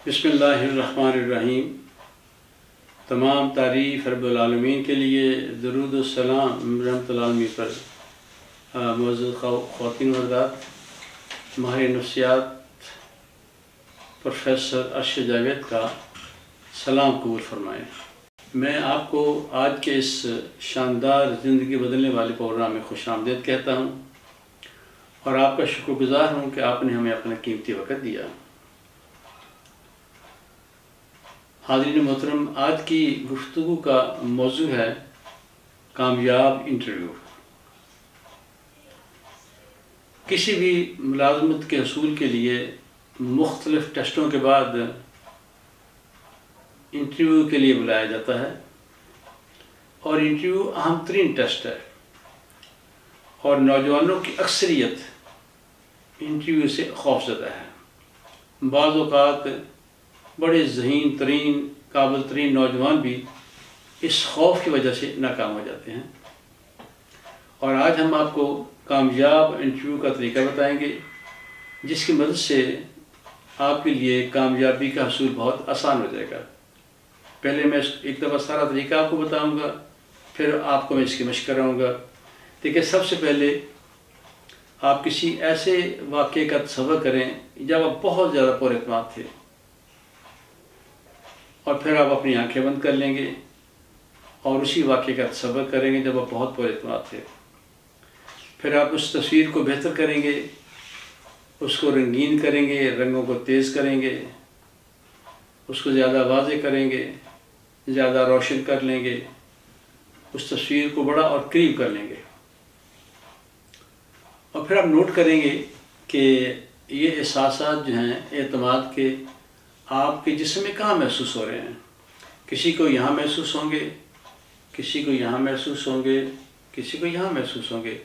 بسم اللہ الرحمن الرحیم۔ تمام تعریف رب العالمین کے لیے، درود و سلام رحمت العالمین پر۔ معزز خواتین و حضرات، ماہر نفسیات پروفیسر ارشد جاوید کا سلام قبول فرمائیں۔ میں آپ کو آج کے اس شاندار زندگی بدلنے والے پروگرام میں خوش آمدید کہتا ہوں اور آپ کا شکر گزار ہوں کہ آپ نے ہمیں اپنا قیمتی وقت دیا۔ حاضرین محترم، آج کی گفتگو کا موضوع ہے کامیاب انٹرویو۔ کسی بھی ملازمت کے حصول کے لیے مختلف ٹیسٹوں کے بعد انٹرویو کے لیے بلایا جاتا ہے، اور انٹرویو اہم ترین ٹیسٹ ہے، اور نوجوانوں کی اکثریت انٹرویو سے خوفزدہ ہے۔ بعض اوقات بڑے ذہین ترین قابل ترین نوجوان بھی اس خوف کی وجہ سے ناکام ہو جاتے ہیں۔ اور آج ہم آپ کو کامیاب انٹرویو کا طریقہ بتائیں گے، جس کی مدد سے آپ کے لیے کامیابی کا حصول بہت آسان ہو جائے گا۔ پہلے میں ایک دفعہ سارا طریقہ آپ کو بتاؤں گا، پھر آپ کو میں اس کی مشق کراؤں گا۔ دیکھیں، سب سے پہلے آپ کسی ایسے واقعے کا تصور کریں جب آپ بہت زیادہ پر اعتماد تھے، اور پھر آپ اپنی آنکھیں بند کر لیں گے اور اسی واقعے کا تصور کریں گے جب آپ بہت پر اعتماد تھے۔ پھر آپ اس تصویر کو بہتر کریں گے، اس کو رنگین کریں گے، رنگوں کو تیز کریں گے، اس کو زیادہ واضح کریں گے، زیادہ روشن کر لیں گے، اس تصویر کو بڑا اور قریب کر لیں گے۔ اور پھر آپ نوٹ کریں گے کہ یہ احساسات جو ہیں اعتماد کے، آپ کے جسم میں کہاں محسوس ہو رہے ہیں۔ کسی کو یہاں محسوس ہوں گے، کسی کو یہاں محسوس ہوں گے، کسی کو یہاں محسوس ہوں گے،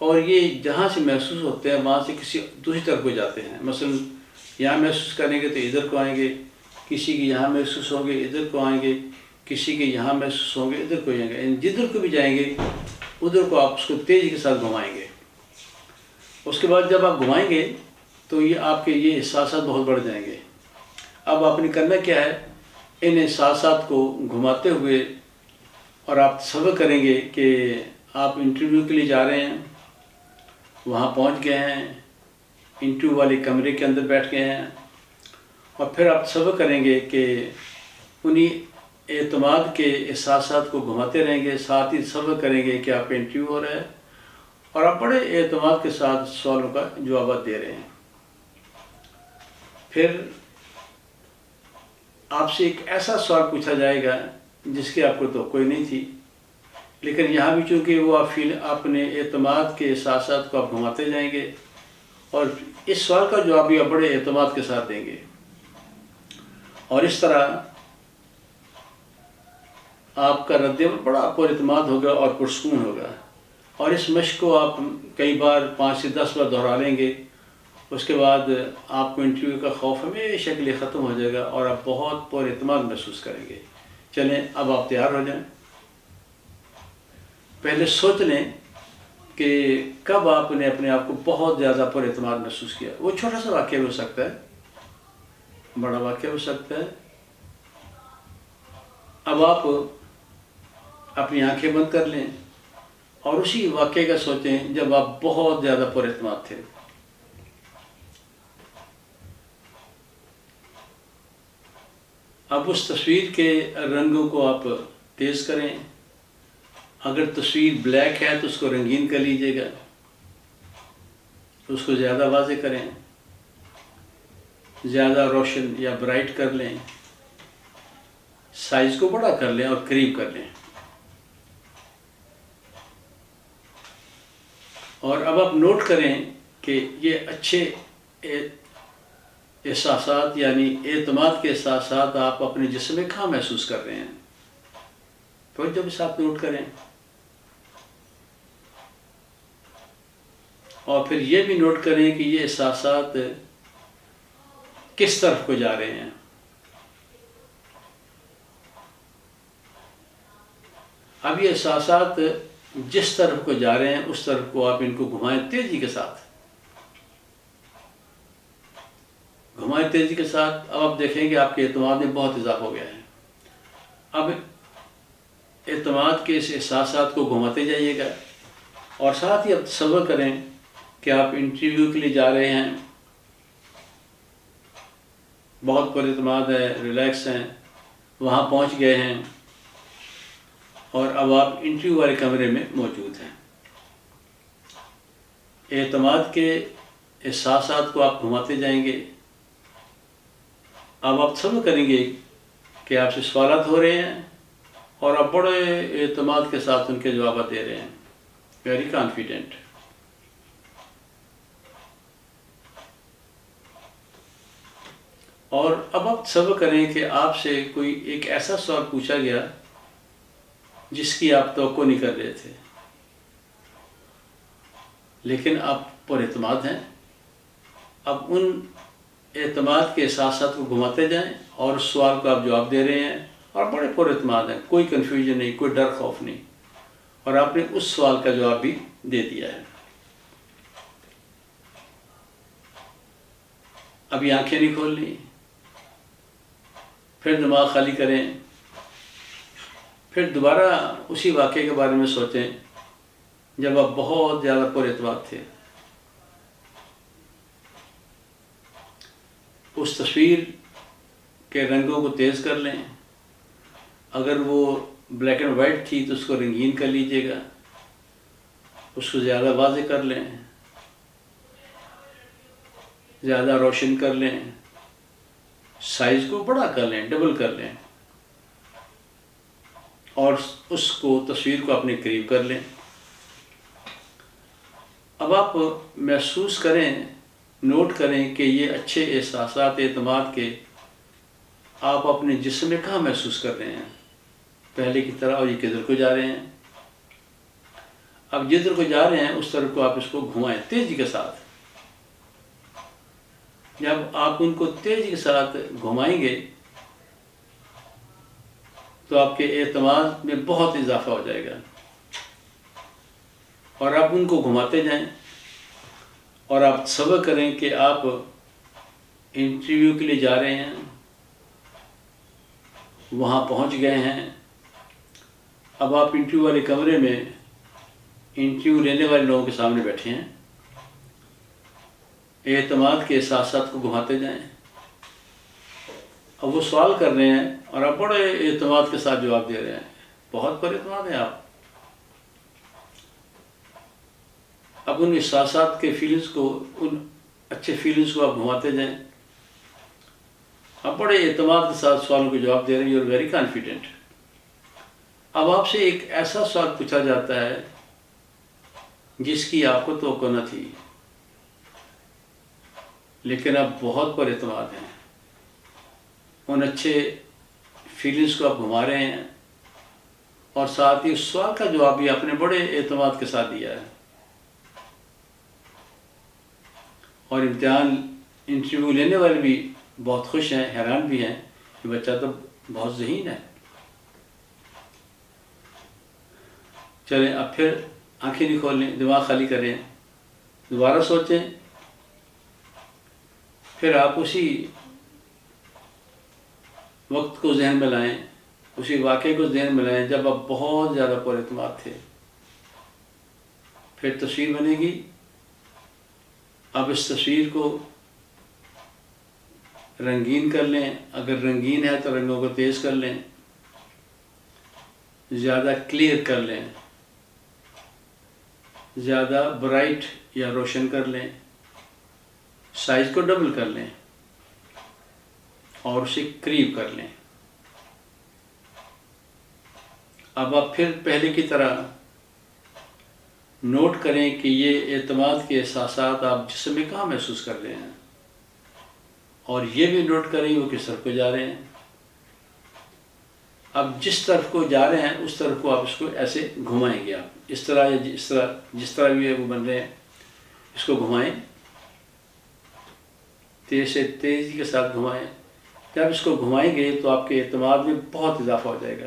اور یہ جہاں سے محسوس ہوتے ہیں وہاں سے کسی دوسری طرف کو جاتے ہیں۔ مثلا یہاں محسوس کریں گے تو ادھر کو آئیں گے، کسی کے یہاں محسوس ہوں گے ادھر کو آئیں گے، کسی کے یہاں محسوس ہوں گے ادھر کو جائیں گے۔ جدھر کو بھی جائیں گے ادھر کو آپ اس کو تیزی کے ساتھ گھمائیں گے۔ اس کے بعد جب آپ گھمائیں گے تو یہ آپ کے یہ احساسات بہت بڑھ جائیں گے۔ اب آپ نے کرنا کیا ہے، ان احساسات کو گھماتے ہوئے، اور آپ تصور کریں گے کہ آپ انٹرویو کے لیے جا رہے ہیں، وہاں پہنچ گئے ہیں، انٹرویو والے کمرے کے اندر بیٹھ گئے ہیں، اور پھر آپ تصور کریں گے کہ انہی اعتماد کے احساسات کو گھماتے رہیں گے، ساتھ ہی تصور کریں گے کہ آپ کا انٹرویو ہو رہا ہے اور آپ بڑے اعتماد کے ساتھ سوالوں کا جوابات دے رہے ہیں۔ پھر آپ سے ایک ایسا سوال پوچھا جائے گا جس کی آپ کو توقع نہیں تھی، لیکن یہاں بھی چونکہ وہ اپنے اعتماد کے احساسات کو آپ گھماتے جائیں گے، اور اس سوال کا جواب بھی آپ بڑے اعتماد کے ساتھ دیں گے، اور اس طرح آپ کا رد عمل بڑا پر اعتماد ہوگا اور پرسکون ہوگا۔ اور اس مشق کو آپ کئی بار 5 سے 10 بار دہرا لیں گے، اس کے بعد آپ کو انٹرویو کا خوف ہمیشہ کے لیے ختم ہو جائے گا اور آپ بہت پر اعتماد محسوس کریں گے۔ چلیں، اب آپ تیار ہو جائیں۔ پہلے سوچ لیں کہ کب آپ نے اپنے آپ کو بہت زیادہ پر اعتماد محسوس کیا۔ وہ چھوٹا سا واقعہ بھی ہو سکتا ہے، بڑا واقعہ ہو سکتا ہے۔ اب آپ اپنی آنکھیں بند کر لیں اور اسی واقعے کا سوچیں جب آپ بہت زیادہ پر اعتماد تھے۔ اب اس تصویر کے رنگوں کو آپ تیز کریں۔ اگر تصویر بلیک ہے تو اس کو رنگین کر لیجئے گا، اس کو زیادہ واضح کریں، زیادہ روشن یا برائٹ کر لیں، سائز کو بڑا کر لیں اور قریب کر لیں۔ اور اب آپ نوٹ کریں کہ یہ اچھے احساسات یعنی اعتماد کے احساسات آپ اپنے جسم میں کہاں محسوس کر رہے ہیں، تو جب اس آپ نوٹ کریں۔ اور پھر یہ بھی نوٹ کریں کہ یہ احساسات کس طرف کو جا رہے ہیں۔ اب یہ احساسات جس طرف کو جا رہے ہیں اس طرف کو آپ ان کو گھمائیں تیزی کے ساتھ۔ گھمائیں تیزی کے ساتھ. اب آپ دیکھیں کہ آپ کے اعتماد میں بہت اضافہ ہو گیا ہے. اب اعتماد کے اس احساسات کو گھماتے جائیے گا اور ساتھ ہی اب تصور کریں کہ آپ انٹرویو کے لیے جا رہے ہیں، بہت پر اعتماد ہے، ریلیکس ہیں، وہاں پہنچ گئے ہیں اور اب آپ انٹرویو والے کمرے میں موجود ہیں. اعتماد کے احساسات کو آپ گھماتے جائیں گے. اب آپ تصور کریں گے کہ آپ سے سوالات ہو رہے ہیں اور آپ بڑے اعتماد کے ساتھ ان کے جوابات دے رہے ہیں. Very confident. اور اب آپ تصور کریں کہ آپ سے کوئی ایک ایسا سوال پوچھا گیا جس کی آپ توقع نہیں کر رہے تھے، لیکن آپ پر اعتماد ہیں. اب ان اعتماد کے احساسات کو گھماتے جائیں اور اس سوال کو آپ جواب دے رہے ہیں اور بڑے پر اعتماد ہیں، کوئی کنفیوژن نہیں، کوئی ڈر خوف نہیں، اور آپ نے اس سوال کا جواب بھی دے دیا ہے. ابھی آنکھیں نہیں کھولنی، پھر دماغ خالی کریں، پھر دوبارہ اسی واقعے کے بارے میں سوچیں جب آپ بہت زیادہ پر اعتماد تھے. اس تصویر کے رنگوں کو تیز کر لیں. اگر وہ بلیک اینڈ وائٹ تھی تو اس کو رنگین کر لیجئے گا، اس کو زیادہ واضح کر لیں، زیادہ روشن کر لیں، سائز کو بڑا کر لیں، ڈبل کر لیں، اور اس کو تصویر کو اپنے قریب کر لیں. اب آپ محسوس کریں، نوٹ کریں کہ یہ اچھے احساسات اعتماد کے آپ اپنے جسم میں کہاں محسوس کر رہے ہیں، پہلے کی طرح، اور یہ کدھر کو جا رہے ہیں. اب جدھر کو جا رہے ہیں اس طرف کو آپ اس کو گھمائیں تیزی کے ساتھ. جب آپ ان کو تیزی کے ساتھ گھمائیں گے تو آپ کے اعتماد میں بہت اضافہ ہو جائے گا. اور آپ ان کو گھماتے جائیں اور آپ تصور کریں کہ آپ انٹرویو کے لیے جا رہے ہیں، وہاں پہنچ گئے ہیں. اب آپ انٹرویو والے کمرے میں انٹرویو لینے والے لوگوں کے سامنے بیٹھے ہیں. اعتماد کے احساسات کو گھماتے جائیں. اب وہ سوال کر رہے ہیں اور آپ بڑے اعتماد کے ساتھ جواب دے رہے ہیں، بہت پر اعتماد ہیں آپ. اب ان احساسات کے فیلنگز کو، ان اچھے فیلنگز کو آپ گھماتے جائیں. آپ بڑے اعتماد کے ساتھ سوالوں کے جواب دے رہے ہیں. You are very confident. اب آپ سے ایک ایسا سوال پوچھا جاتا ہے جس کی آپ کو توقع نہ تھی، لیکن آپ بہت پر اعتماد ہیں. ان اچھے فیلنگز کو آپ گھما رہے ہیں اور ساتھ ہی اس سوال کا جواب بھی آپ نے بڑے اعتماد کے ساتھ دیا ہے. اور انٹرویو لینے والے بھی بہت خوش ہیں، حیران بھی ہیں کہ بچہ تو بہت ذہین ہے. چلیں اب پھر آنکھیں نہیں کھولیں، دماغ خالی کریں، دوبارہ سوچیں. پھر آپ اسی وقت کو ذہن میں لائیں، اسی واقعے کو ذہن میں لائیں جب آپ بہت زیادہ پر اعتماد تھے. پھر تصویر بنے گی. اب اس تصویر کو رنگین کر لیں. اگر رنگین ہے تو رنگوں کو تیز کر لیں، زیادہ کلیئر کر لیں، زیادہ برائٹ یا روشن کر لیں، سائز کو ڈبل کر لیں اور اسے قریب کر لیں. اب آپ پھر پہلے کی طرح نوٹ کریں کہ یہ اعتماد کے احساسات آپ جسم میں کہاں محسوس کر رہے ہیں، اور یہ بھی نوٹ کریں وہ کس طرف کو جا رہے ہیں. اب جس طرف کو جا رہے ہیں اس طرف کو آپ اس کو ایسے گھمائیں گے. آپ اس طرح یا جس طرح بھی ہے وہ بن رہے ہیں، اس کو گھمائیں، تیزی کے ساتھ گھمائیں. جب اس کو گھمائیں گے تو آپ کے اعتماد میں بہت اضافہ ہو جائے گا.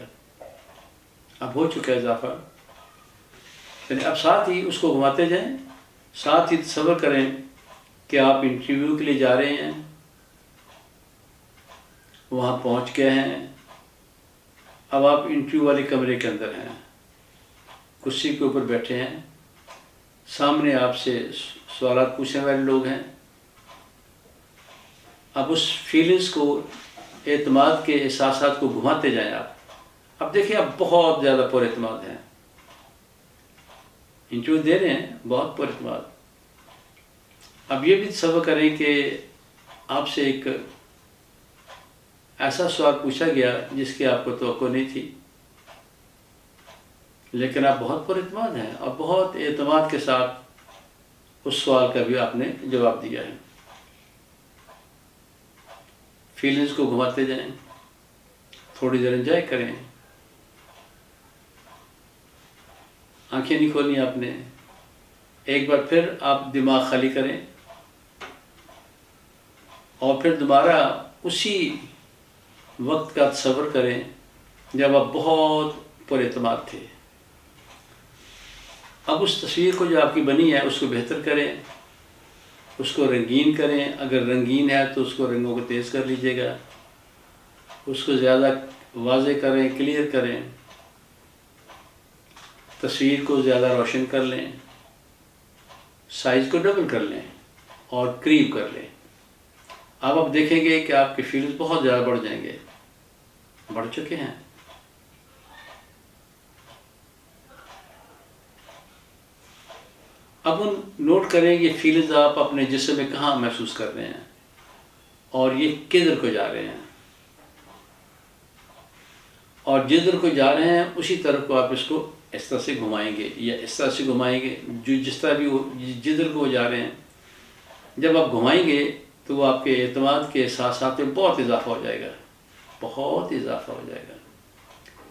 اب ہو چکا ہے اضافہ. یعنی اب ساتھ ہی اس کو گھماتے جائیں، ساتھ ہی تصور کریں کہ آپ انٹرویو کے لیے جا رہے ہیں وہاں پہنچ گئے ہیں، اب آپ انٹرویو والے کمرے کے اندر ہیں، کرسی کے اوپر بیٹھے ہیں، سامنے آپ سے سوالات پوچھنے والے لوگ ہیں۔ اب اس فیلنگس کو، اعتماد کے احساسات کو گھماتے جائیں آپ۔ اب دیکھیں آپ بہت زیادہ پر اعتماد ہیں، انٹرویو دے رہے ہیں، بہت پر اعتماد۔ اب یہ بھی تصور کریں کہ آپ سے ایک ایسا سوال پوچھا گیا جس کی آپ کو توقع نہیں تھی، لیکن آپ بہت پر اعتماد ہیں اور بہت اعتماد کے ساتھ اس سوال کا بھی آپ نے جواب دیا ہے۔ فیلنگس کو گھماتے جائیں، تھوڑی دیر انجوائے کریں، آنکھیں نہیں کھولنی آپ نے، ایک بار پھر آپ دماغ خالی کریں اور پھر دوبارہ اسی وقت کا تصور کریں جب آپ بہت پر اعتماد تھے۔ اب اس تصویر کو جو آپ کی بنی ہے اس کو بہتر کریں، اس کو رنگین کریں، اگر رنگین ہے تو اس کو رنگوں کو تیز کر لیجئے گا، اس کو زیادہ واضح کریں، کلیئر کریں، تصویر کو زیادہ روشن کر لیں، سائز کو ڈبل کر لیں اور قریب کر لیں۔ اب آپ دیکھیں گے کہ آپ کے فیلز بہت زیادہ بڑھ جائیں گے، بڑھ چکے ہیں۔ اب ان نوٹ کریں یہ فیلز آپ اپنے جسم میں کہاں محسوس کر رہے ہیں اور یہ کدھر کو جا رہے ہیں، اور جدھر کو جا رہے ہیں اسی طرف کو آپ اس کو اس طرح سے گھمائیں گے یا اس طرح سے گھمائیں گے، جس طرح بھی جدھر کو جا رہے ہیں جب آپ گھمائیں گے تو وہ آپ کے اعتماد کے احساسات میں بہت اضافہ ہو جائے گا، بہت اضافہ ہو جائے گا۔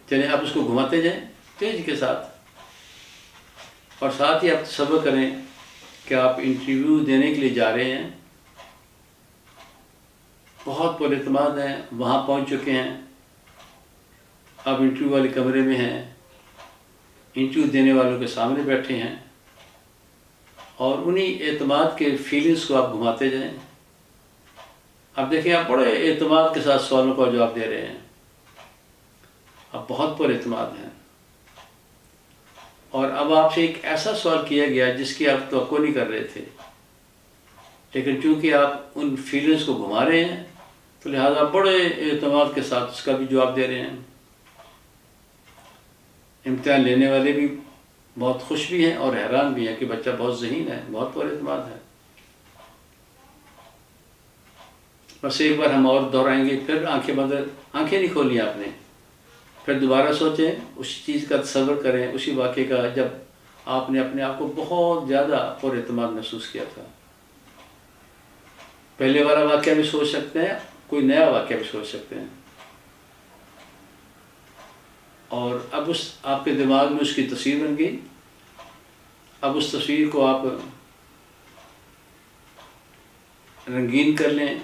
چلیں آپ اس کو گھماتے جائیں تیز کے ساتھ، اور ساتھ ہی آپ تصور کریں کہ آپ انٹرویو دینے کے لیے جا رہے ہیں، بہت پر اعتماد ہیں، وہاں پہنچ چکے ہیں، آپ انٹرویو والے کمرے میں ہیں، انٹرویو دینے والوں کے سامنے بیٹھے ہیں، اور انہی اعتماد کے فیلنگس کو آپ گھماتے جائیں۔ اب دیکھیں آپ بڑے اعتماد کے ساتھ سوالوں کا جواب دے رہے ہیں، آپ بہت پر اعتماد ہیں، اور اب آپ سے ایک ایسا سوال کیا گیا جس کی آپ توقع نہیں کر رہے تھے، لیکن چونکہ آپ ان فیلنگس کو گھما رہے ہیں تو لہٰذا بڑے اعتماد کے ساتھ اس کا بھی جواب دے رہے ہیں۔ امتحان لینے والے بھی بہت خوش بھی ہیں اور حیران بھی ہیں کہ بچہ بہت ذہین ہے، بہت پر اعتماد ہے۔ بس ایک بار ہم اور دہرائیں گے، پھر آنکھیں نہیں کھولنی آپ نے، پھر دوبارہ سوچیں، اسی چیز کا تصور کریں، اسی واقعے کا جب آپ نے اپنے آپ کو بہت زیادہ پر اعتماد محسوس کیا تھا۔ پہلے والا واقعہ بھی سوچ سکتے ہیں، کوئی نیا واقعہ بھی سوچ سکتے ہیں، اور اب آپ کے دماغ میں اس کی تصویر بن گئی۔ اب اس تصویر کو آپ رنگین کر لیں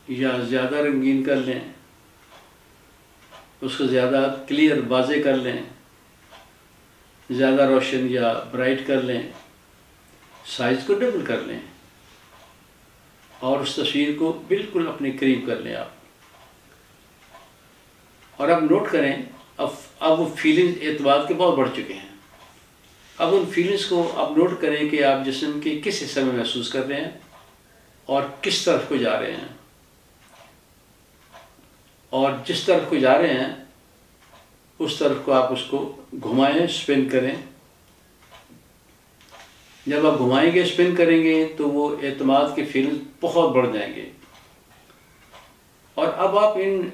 یا زیادہ رنگین کر لیں، اس کو زیادہ کلیئر واضح کر لیں، زیادہ روشن یا برائٹ کر لیں، سائز کو ڈبل کر لیں، اور اس تصویر کو بالکل اپنے قریب کر لیں آپ۔ اور اب نوٹ کریں، اب وہ فیلنگز اعتماد کے بہت بڑھ چکے ہیں۔ اب ان فیلنگز کو اب نوٹ کریں کہ آپ جسم کے کس حصے میں محسوس کر رہے ہیں اور کس طرف کو جا رہے ہیں، اور جس طرف کو جا رہے ہیں اس طرف کو آپ اس کو گھمائیں، سپن کریں۔ جب آپ گھمائیں گے، سپن کریں گے تو وہ اعتماد کے فیلنگز بہت بڑھ جائیں گے، اور اب آپ ان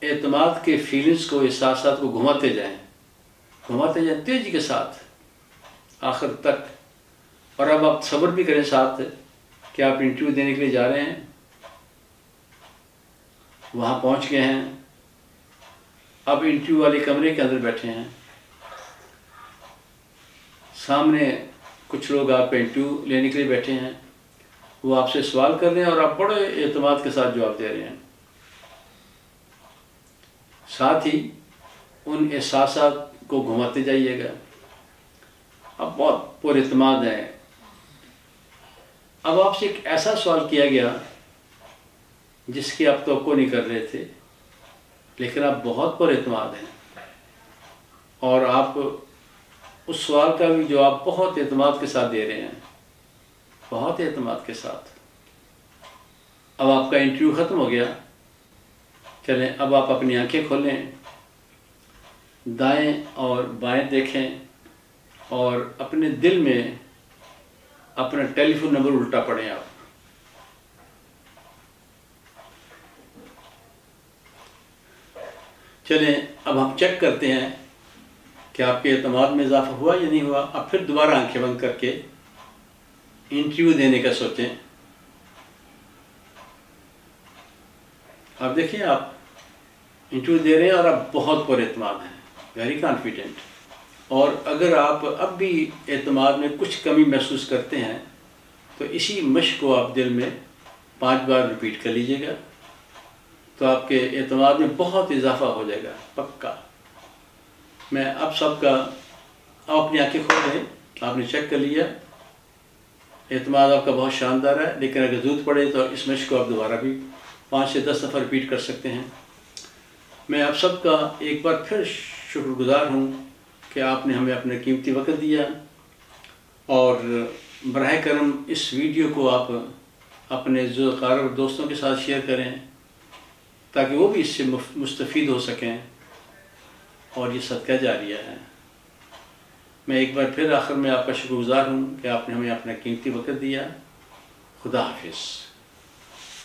اعتماد کے فیلنگز کو، احساسات کو گھماتے جائیں تیزی کے ساتھ آخر تک۔ اور اب آپ صبر بھی کریں ساتھ کہ آپ انٹرویو دینے کے لیے جا رہے ہیں، وہاں پہنچ گئے ہیں، اب انٹرویو والے کمرے کے اندر بیٹھے ہیں، سامنے کچھ لوگ آپ انٹرویو لینے کے لیے بیٹھے ہیں، وہ آپ سے سوال کر رہے ہیں اور آپ بڑے اعتماد کے ساتھ جواب دے رہے ہیں۔ ساتھ ہی ان احساسات کو گھماتے جائیے گا۔ اب بہت پر اعتماد ہیں۔ اب آپ سے ایک ایسا سوال کیا گیا جس کی آپ توقع نہیں کر رہے تھے، لیکن آپ بہت پر اعتماد ہیں، اور آپ اس سوال کا بھی جواب بہت اعتماد کے ساتھ دے رہے ہیں، بہت اعتماد کے ساتھ۔ اب آپ کا انٹرویو ختم ہو گیا، چلیں اب آپ اپنی آنکھیں کھولیں، دائیں اور بائیں دیکھیں، اور اپنے دل میں اپنا ٹیلی فون نمبر الٹا پڑھیں آپ۔ چلیں اب ہم چیک کرتے ہیں کہ آپ کے اعتماد میں اضافہ ہوا یا نہیں ہوا۔ اب پھر دوبارہ آنکھیں بند کر کے انٹرویو دینے کا سوچیں۔ آپ دیکھیں آپ انٹرویو دے رہے ہیں اور آپ بہت پر اعتماد ہیں، ویری کانفیڈنٹ، اور اگر آپ اب بھی اعتماد میں کچھ کمی محسوس کرتے ہیں تو اسی مشق کو آپ دل میں 5 بار ریپیٹ کر لیجئے گا، تو آپ کے اعتماد میں بہت اضافہ ہو جائے گا، پکا۔ میں اب سب کا، آپ اپنی آنکھیں کھول دیں، آپ نے چیک کر لیا، اعتماد آپ کا بہت شاندار ہے، لیکن اگر ضرورت پڑے تو اس مشق کو آپ دوبارہ بھی 5 سے 10 دفعہ ریپیٹ کر سکتے ہیں۔ میں آپ سب کا ایک بار پھر شکر گزار ہوں کہ آپ نے ہمیں اپنا قیمتی وقت دیا، اور براہ کرم اس ویڈیو کو آپ اپنے اقارب دوستوں کے ساتھ شیئر کریں تاکہ وہ بھی اس سے مستفید ہو سکیں، اور یہ صدقہ جاریہ ہے۔ میں ایک بار پھر آخر میں آپ کا شکر گزار ہوں کہ آپ نے ہمیں اپنا قیمتی وقت دیا۔ خدا حافظ۔